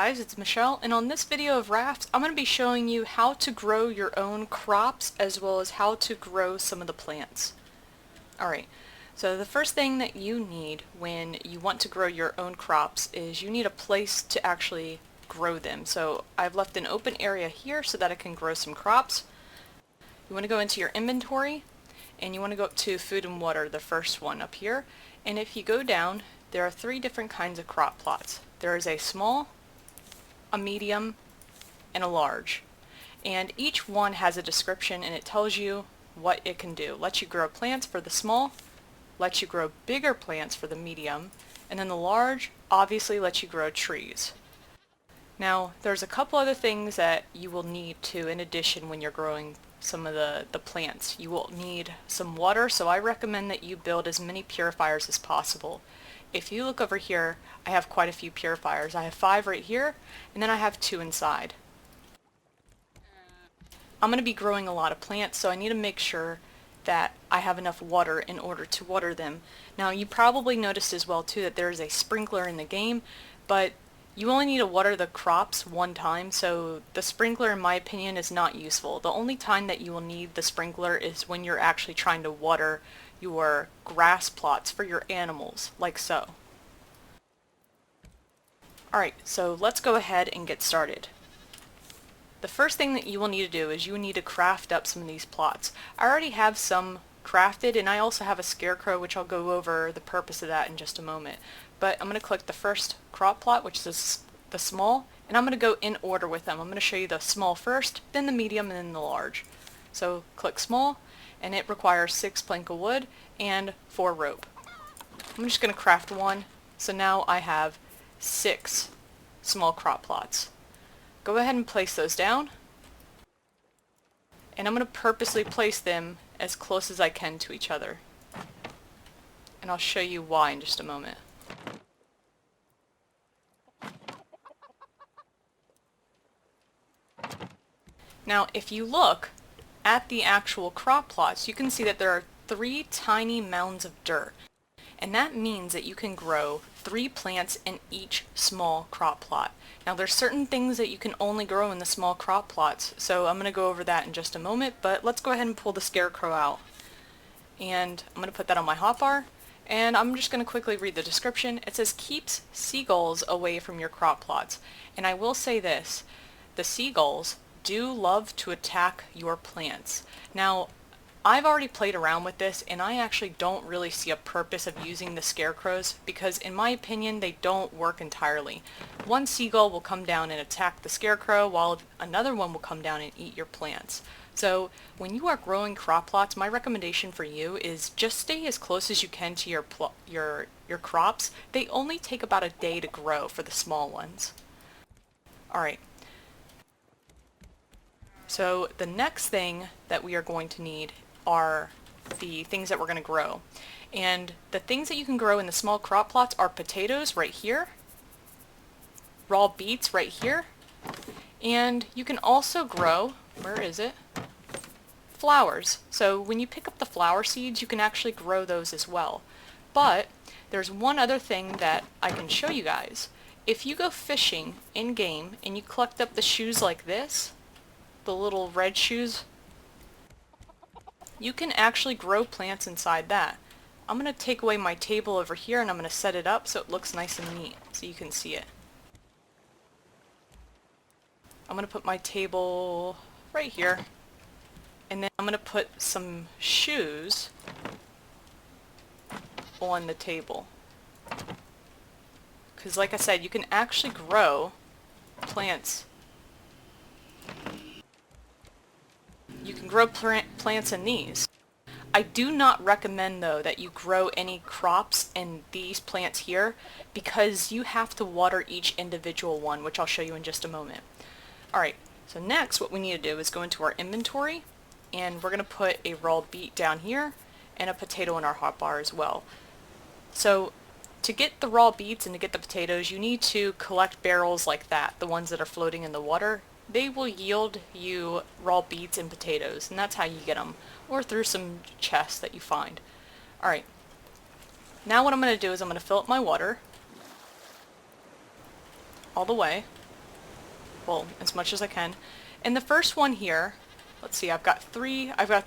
guys, it's MeShell, and on this video of Raft, I'm going to be showing you how to grow your own crops as well as how to grow some of the plants. Alright, so the first thing that you need when you want to grow your own crops is you need a place to actually grow them. So I've left an open area here so that I can grow some crops. You want to go into your inventory and you want to go up to food and water, the first one up here, and if you go down, there are three different kinds of crop plots. There is a small, a medium, and a large. And each one has a description and it tells you what it can do. Lets you grow plants for the small, lets you grow bigger plants for the medium, and then the large obviously lets you grow trees. Now there's a couple other things that you will need to in addition when you're growing some of the plants. You will need some water, so I recommend that you build as many purifiers as possible. If you look over here, I have quite a few purifiers. I have 5 right here, and then I have 2 inside. I'm going to be growing a lot of plants, so I need to make sure that I have enough water in order to water them. Now, you probably noticed as well too that there is a sprinkler in the game, but you only need to water the crops one time, so the sprinkler, in my opinion, is not useful. The only time that you will need the sprinkler is when you're actually trying to water your grass plots for your animals, like so. Alright, so let's go ahead and get started. The first thing that you will need to do is you will need to craft up some of these plots. I already have some crafted, and I also have a scarecrow, which I'll go over the purpose of that in just a moment. But I'm going to click the first crop plot, which is the small, and I'm going to go in order with them. I'm going to show you the small first, then the medium, and then the large. So click small, and it requires 6 plank of wood and 4 rope. I'm just going to craft one, so now I have 6 small crop plots. Go ahead and place those down, and I'm going to purposely place them as close as I can to each other, and I'll show you why in just a moment. Now if you look at the actual crop plots, you can see that there are 3 tiny mounds of dirt, and that means that you can grow 3 plants in each small crop plot. Now there's certain things that you can only grow in the small crop plots, so I'm going to go over that in just a moment, but let's go ahead and pull the scarecrow out. And I'm going to put that on my hotbar, and I'm just going to quickly read the description. It says, keeps seagulls away from your crop plots. And I will say this, the seagulls do love to attack your plants. Now, I've already played around with this, and I actually don't really see a purpose of using the scarecrows because in my opinion they don't work entirely. One seagull will come down and attack the scarecrow while another one will come down and eat your plants. So when you are growing crop plots, my recommendation for you is just stay as close as you can to your crops. They only take about a day to grow for the small ones. Alright. So the next thing that we are going to need are the things that we're going to grow. And the things that you can grow in the small crop plots are potatoes right here, raw beets right here, and you can also grow, where is it? Flowers. So when you pick up the flower seeds, you can actually grow those as well. But there's one other thing that I can show you guys. If you go fishing in game and you collect up the shoes like this, the little red shoes, you can actually grow plants inside that. I'm going to take away my table over here and I'm going to set it up so it looks nice and neat so you can see it. I'm going to put my table right here, and then I'm going to put some shoes on the table. Because like I said, you can actually grow plants. You can grow plants in these. I do not recommend though that you grow any crops in these plants here because you have to water each individual one, which I'll show you in just a moment. Alright, so next what we need to do is go into our inventory, and we're going to put a raw beet down here and a potato in our hotbar as well. So to get the raw beets and to get the potatoes, you need to collect barrels like that, the ones that are floating in the water. They will yield you raw beets and potatoes, and that's how you get them, or through some chests that you find. Alright, now what I'm going to do is I'm going to fill up my water all the way, well, as much as I can. And the first one here, let's see, I've got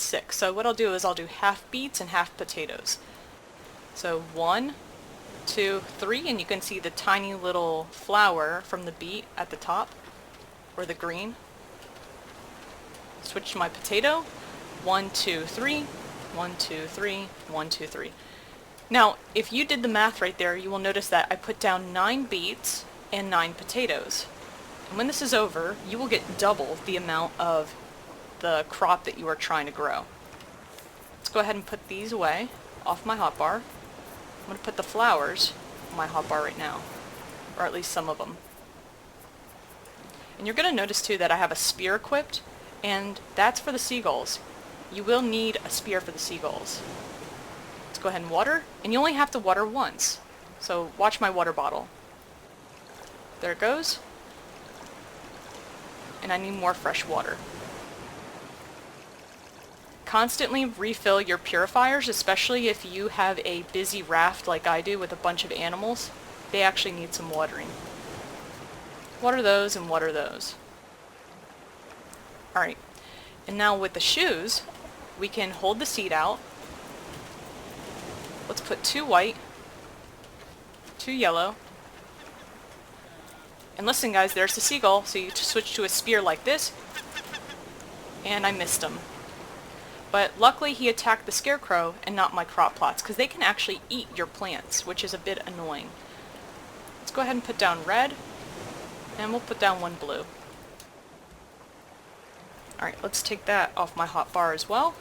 6. So what I'll do is I'll do half beets and half potatoes. So 1, 2, 3, and you can see the tiny little flower from the beet at the top, or the green. Switch to my potato. 1, 2, 3, 1, 2, 3, 1, 2, 3. Now, if you did the math right there, you will notice that I put down 9 beets and 9 potatoes. And when this is over, you will get double the amount of the crop that you are trying to grow. Let's go ahead and put these away off my hotbar. I'm going to put the flowers on my hotbar right now, or at least some of them. And you're going to notice too that I have a spear equipped, and that's for the seagulls. You will need a spear for the seagulls. Let's go ahead and water, and you only have to water once. So watch my water bottle. There it goes. And I need more fresh water. Constantly refill your purifiers, especially if you have a busy raft like I do with a bunch of animals. They actually need some watering. Water those and water those. Alright, and now with the shoes, we can hold the seed out. Let's put 2 white, 2 yellow. And listen guys, there's the seagull, so you switch to a spear like this, and I missed him. But luckily he attacked the scarecrow and not my crop plots, because they can actually eat your plants, which is a bit annoying. Let's go ahead and put down red, and we'll put down 1 blue. Alright, let's take that off my hot bar as well,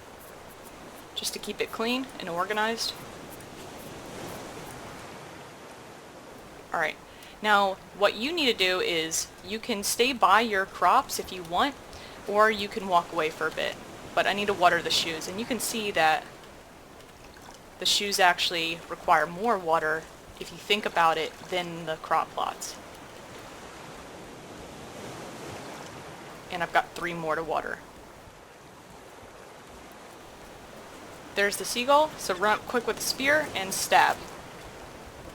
just to keep it clean and organized. Alright, now what you need to do is you can stay by your crops if you want, or you can walk away for a bit. But I need to water the shoes, and you can see that the shoes actually require more water if you think about it than the crop plots. And I've got 3 more to water. There's the seagull, so run up quick with a spear and stab.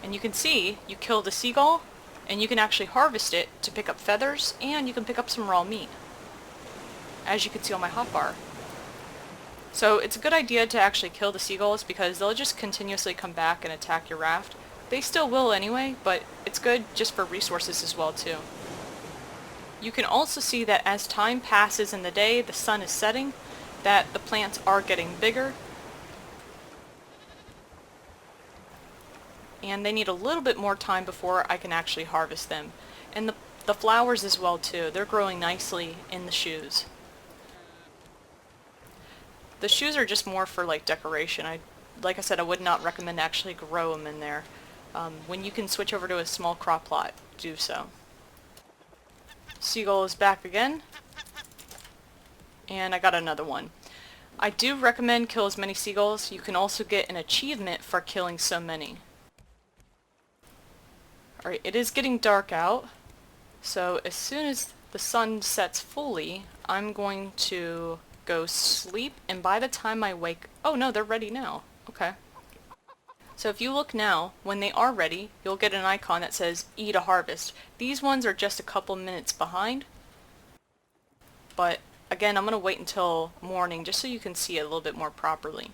And you can see you kill the seagull, and you can actually harvest it to pick up feathers, and you can pick up some raw meat, as you can see on my hotbar. So it's a good idea to actually kill the seagulls, because they'll just continuously come back and attack your raft. They still will anyway, but it's good just for resources as well too. You can also see that as time passes in the day, the sun is setting, that the plants are getting bigger. And they need a little bit more time before I can actually harvest them. And the flowers as well too, they're growing nicely in the shoes. The shoes are just more for like decoration. Like I said, I would not recommend actually grow them in there. When you can switch over to a small crop plot, do so. Seagull is back again. And I got another one. I do recommend kill as many seagulls. You can also get an achievement for killing so many. Alright, it is getting dark out, so as soon as the sun sets fully, I'm going to go sleep, and by the time I wake... Oh no, they're ready now. Okay. So if you look now, when they are ready, you'll get an icon that says Eat a Harvest. These ones are just a couple minutes behind, but again, I'm going to wait until morning just so you can see it a little bit more properly.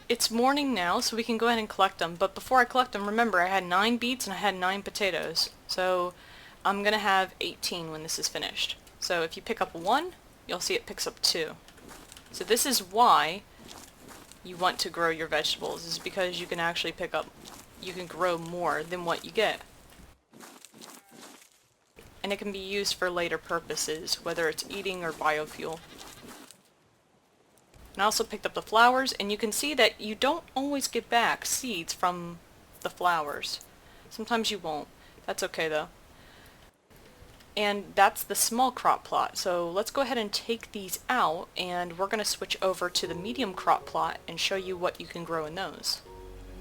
It's morning now, so we can go ahead and collect them, but before I collect them, remember I had 9 beets and I had 9 potatoes, so I'm going to have 18 when this is finished. So if you pick up 1, you'll see it picks up 2. So this is why you want to grow your vegetables, is because you can actually you can grow more than what you get. And it can be used for later purposes, whether it's eating or biofuel. And I also picked up the flowers, and you can see that you don't always get back seeds from the flowers. Sometimes you won't. That's okay though. And that's the small crop plot. So let's go ahead and take these out, and we're going to switch over to the medium crop plot and show you what you can grow in those.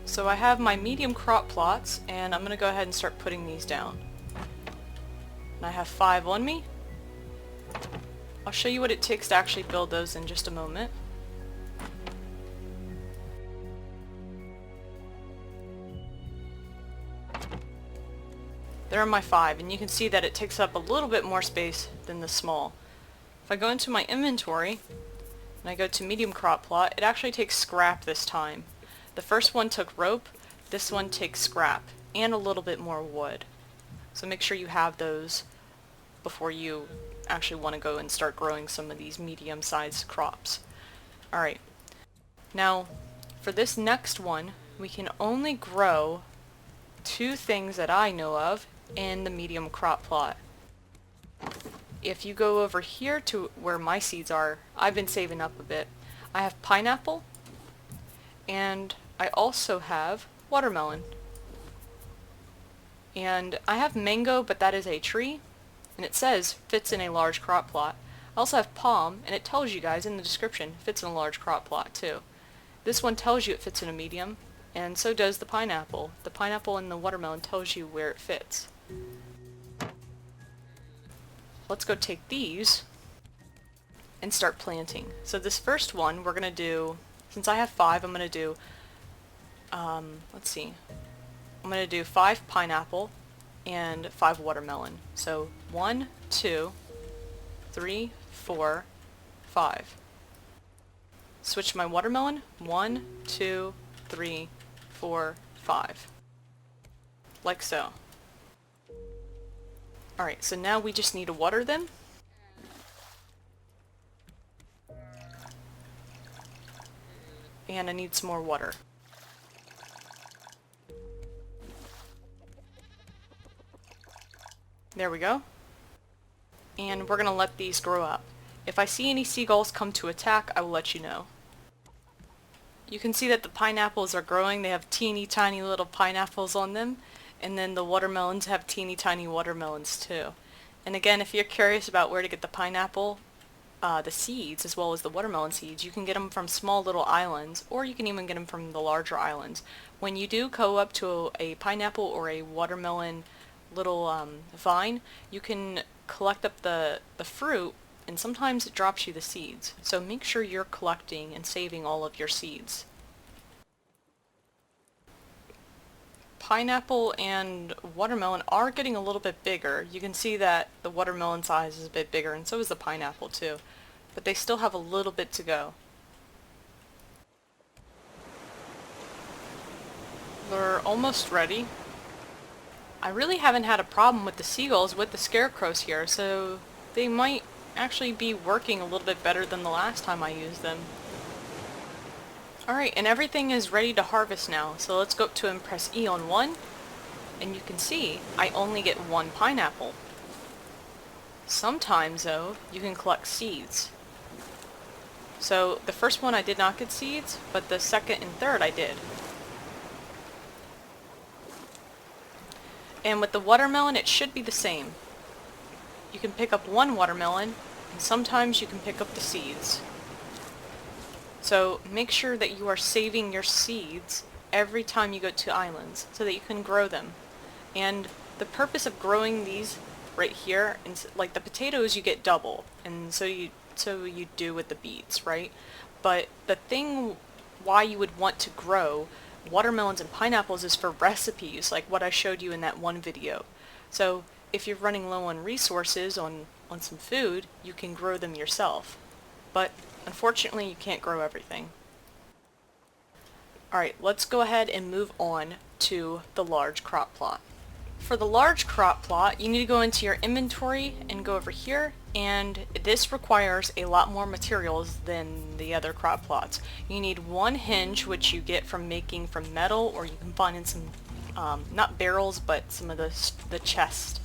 So I have my medium crop plots, and I'm going to go ahead and start putting these down. And I have 5 on me. I'll show you what it takes to actually build those in just a moment. There are my 5, and you can see that it takes up a little bit more space than the small. If I go into my inventory, and I go to medium crop plot, it actually takes scrap this time. The first one took rope, this one takes scrap, and a little bit more wood. So make sure you have those before you actually want to go and start growing some of these medium-sized crops. Alright, now for this next one, we can only grow 2 things that I know of in the medium crop plot. If you go over here to where my seeds are, I've been saving up a bit. I have pineapple, and I also have watermelon. And I have mango, but that is a tree, and it says fits in a large crop plot. I also have palm, and it tells you guys in the description fits in a large crop plot too. This one tells you it fits in a medium, and so does the pineapple. The pineapple and the watermelon tells you where it fits. Let's go take these and start planting. So this first one we're gonna do, since I have 5, I'm gonna do let's see, I'm gonna do 5 pineapple and 5 watermelon. So 1, 2, 3, 4, 5. Switch my watermelon. 1, 2, 3, 4, 5. Like so. Alright, so now we just need to water them. And I need some more water. There we go. And we're gonna let these grow up. If I see any seagulls come to attack, I will let you know. You can see that the pineapples are growing. They have teeny tiny little pineapples on them. And then the watermelons have teeny tiny watermelons too. And again, if you're curious about where to get the pineapple, the seeds as well as the watermelon seeds, you can get them from small little islands, or you can even get them from the larger islands. When you do go up to a pineapple or a watermelon little vine, you can collect up the fruit, and sometimes it drops you the seeds. So make sure you're collecting and saving all of your seeds. Pineapple and watermelon are getting a little bit bigger. You can see that the watermelon size is a bit bigger, and so is the pineapple too. But they still have a little bit to go. They're almost ready. I really haven't had a problem with the seagulls with the scarecrows here, so they might actually be working a little bit better than the last time I used them. Alright, and everything is ready to harvest now, so let's go up to and press E on 1, and you can see I only get 1 pineapple. Sometimes, though, you can collect seeds. So the first one I did not get seeds, but the second and third I did. And with the watermelon, it should be the same. You can pick up 1 watermelon, and sometimes you can pick up the seeds. So make sure that you are saving your seeds every time you go to islands so that you can grow them. And the purpose of growing these right here, like the potatoes, you get double, and so you do with the beets, right? But the thing why you would want to grow watermelons and pineapples is for recipes, like what I showed you in that one video. So if you're running low on resources on some food, you can grow them yourself. But unfortunately, you can't grow everything. Alright, let's go ahead and move on to the large crop plot. For the large crop plot, you need to go into your inventory and go over here, and this requires a lot more materials than the other crop plots. You need 1 hinge, which you get from making from metal, or you can find in some, not barrels, but some of the chest.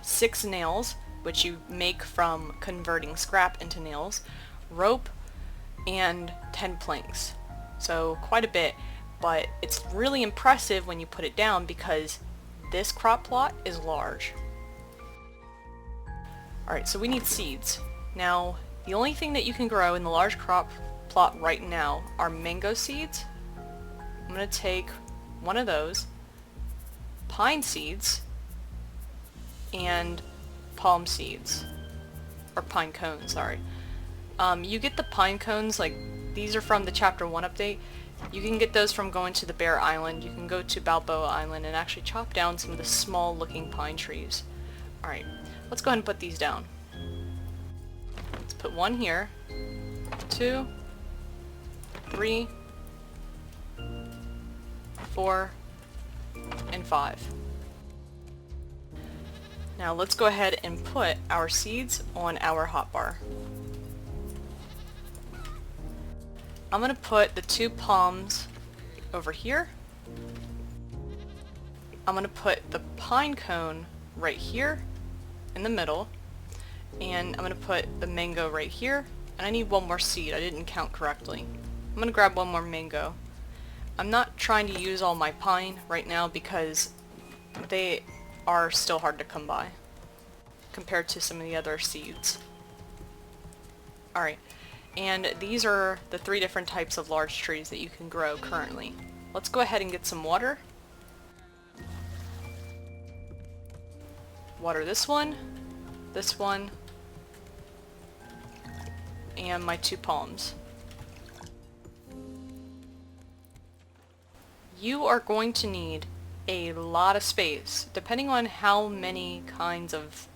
6 nails, which you make from converting scrap into nails, rope, and 10 planks. So quite a bit, but it's really impressive when you put it down because this crop plot is large. Alright, so we need seeds. Now, the only thing that you can grow in the large crop plot right now are mango seeds. I'm going to take 1 of those, pine seeds, and palm seeds. Or pine cones, sorry. You get the pine cones, like, these are from the Chapter 1 update. You can get those from going to the Bear Island. You can go to Balboa Island and actually chop down some of the small looking pine trees. Alright, let's go ahead and put these down. Let's put one here, 2, 3, 4, and 5. Now let's go ahead and put our seeds on our hotbar. I'm going to put the 2 palms over here. I'm going to put the pine cone right here in the middle. And I'm going to put the mango right here. And I need one more seed. I didn't count correctly. I'm going to grab one more mango. I'm not trying to use all my pine right now because they are still hard to come by compared to some of the other seeds. Alright. And these are the 3 different types of large trees that you can grow currently. Let's go ahead and get some water. Water this one, and my 2 palms. You are going to need a lot of space, depending on how many kinds of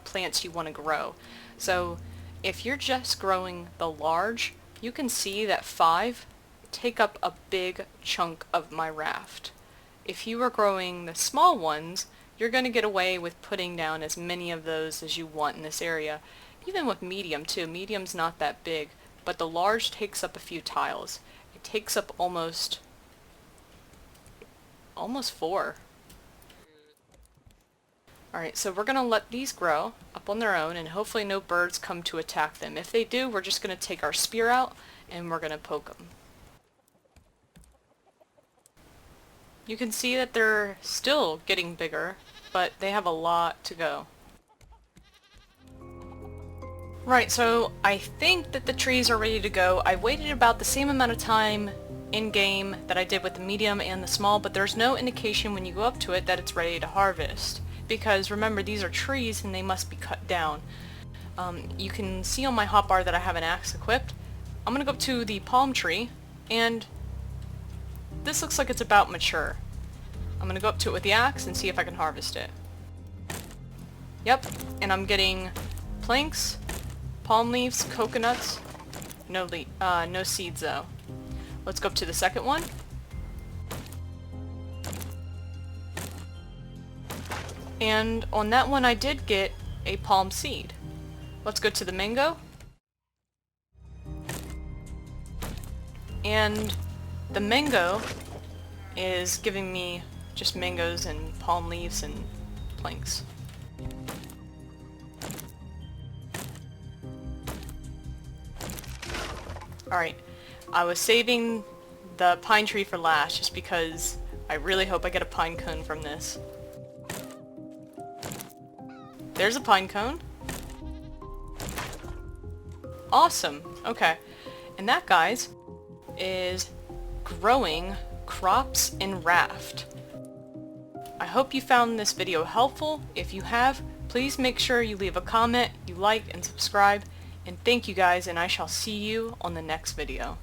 plants you want to grow. So if you're just growing the large, you can see that 5 take up a big chunk of my raft. If you are growing the small ones, you're going to get away with putting down as many of those as you want in this area. Even with medium too. Medium's not that big, but the large takes up a few tiles. It takes up almost 4. Alright, so we're going to let these grow up on their own and hopefully no birds come to attack them. If they do, we're just going to take our spear out and we're going to poke them. You can see that they're still getting bigger, but they have a lot to go. Right, so I think that the trees are ready to go. I waited about the same amount of time in-game that I did with the medium and the small, but there's no indication when you go up to it that it's ready to harvest. Because remember, these are trees and they must be cut down. You can see on my hotbar that I have an axe equipped. I'm going to go up to the palm tree, and this looks like it's about mature. I'm going to go up to it with the axe and see if I can harvest it. Yep, and I'm getting planks, palm leaves, coconuts, no seeds though. Let's go up to the second one. And on that one I did get a palm seed. Let's go to the mango. And the mango is giving me just mangoes and palm leaves and planks. Alright, I was saving the pine tree for last just because I really hope I get a pine cone from this. There's a pine cone. Awesome. Okay. And that, guys, is growing crops in Raft. I hope you found this video helpful. If you have, please make sure you leave a comment, you like, and subscribe. And thank you guys, and I shall see you on the next video.